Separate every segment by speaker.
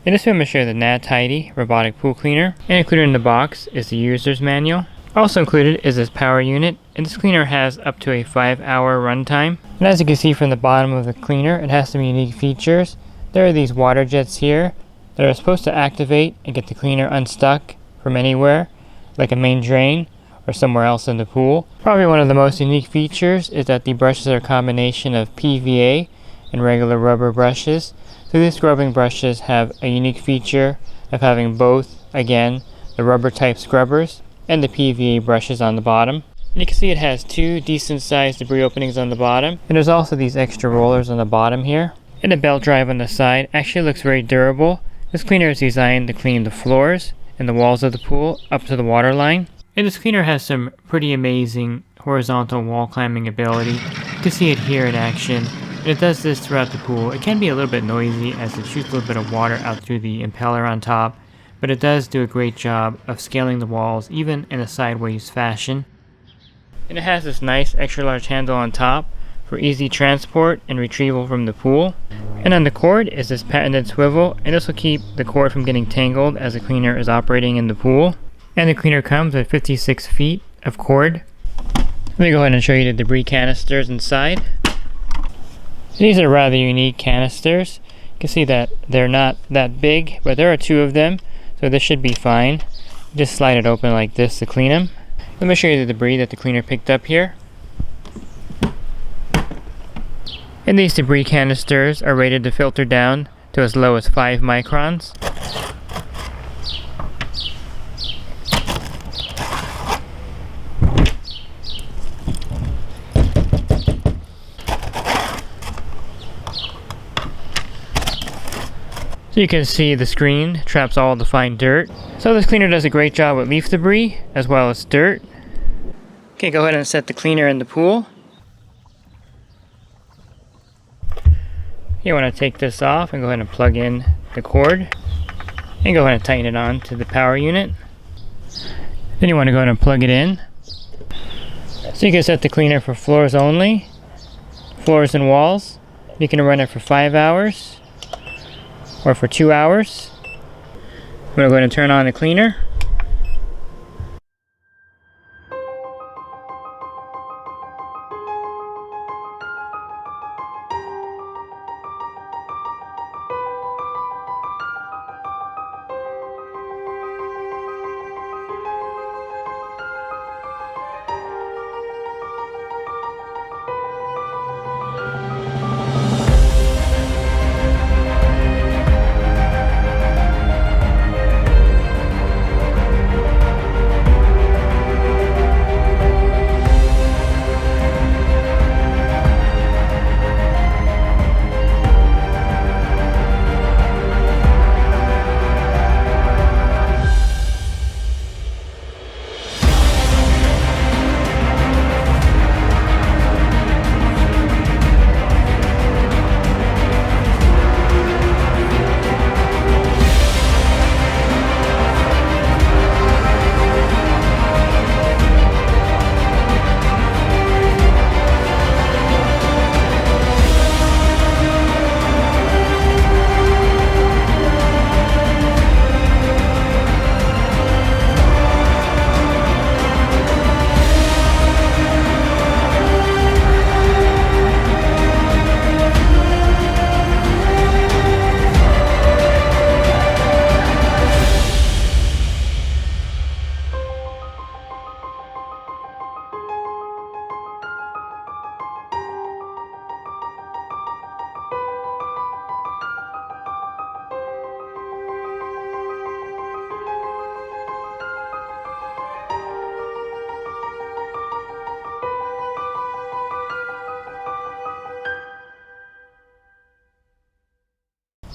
Speaker 1: In this video, I'm going to show you the NaTiddy Robotic Pool Cleaner, and included in the box is the user's manual. Also included is this power unit, and this cleaner has up to a 5-hour runtime. And as you can see from the bottom of the cleaner, it has some unique features. There are these water jets here that are supposed to activate and get the cleaner unstuck from anywhere, like a main drain or somewhere else in the pool. Probably one of the most unique features is that the brushes are a combination of PVA and regular rubber brushes. So these scrubbing brushes have a unique feature of having both, again, the rubber type scrubbers and the PVA brushes on the bottom. And you can see it has two decent sized debris openings on the bottom, and there's also these extra rollers on the bottom here. And the belt drive on the side actually looks very durable. This cleaner is designed to clean the floors and the walls of the pool up to the water line. And this cleaner has some pretty amazing horizontal wall climbing ability. You can see it here in action. And it does this throughout the pool. It can be a little bit noisy as it shoots a little bit of water out through the impeller on top, but it does do a great job of scaling the walls even in a sideways fashion. And it has this nice extra large handle on top for easy transport and retrieval from the pool. And on the cord is this patented swivel, and this will keep the cord from getting tangled as the cleaner is operating in the pool. And the cleaner comes with 56 feet of cord. Let me go ahead and show you the debris canisters inside. These are rather unique canisters. You can see that they're not that big, but there are two of them, so this should be fine. Just slide it open like this to clean them. Let me show you the debris that the cleaner picked up here. And these debris canisters are rated to filter down to as low as 5 microns. So you can see the screen traps all the fine dirt. So this cleaner does a great job with leaf debris as well as dirt. Okay, go ahead and set the cleaner in the pool. You want to take this off and go ahead and plug in the cord. And go ahead and tighten it on to the power unit. Then you want to go ahead and plug it in. So you can set the cleaner for floors only, floors and walls. You can run it for 5 hours. Or for 2 hours. I'm going to go ahead and turn on the cleaner.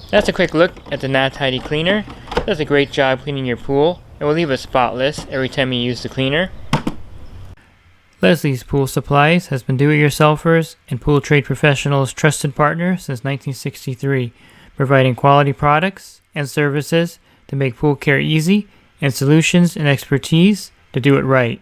Speaker 1: That's a quick look at the NaTiddy cleaner. It does a great job cleaning your pool. It will leave it spotless every time you use the cleaner. Leslie's Pool Supplies has been do-it-yourselfers and pool trade professionals' trusted partner since 1963, providing quality products and services to make pool care easy and solutions and expertise to do it right.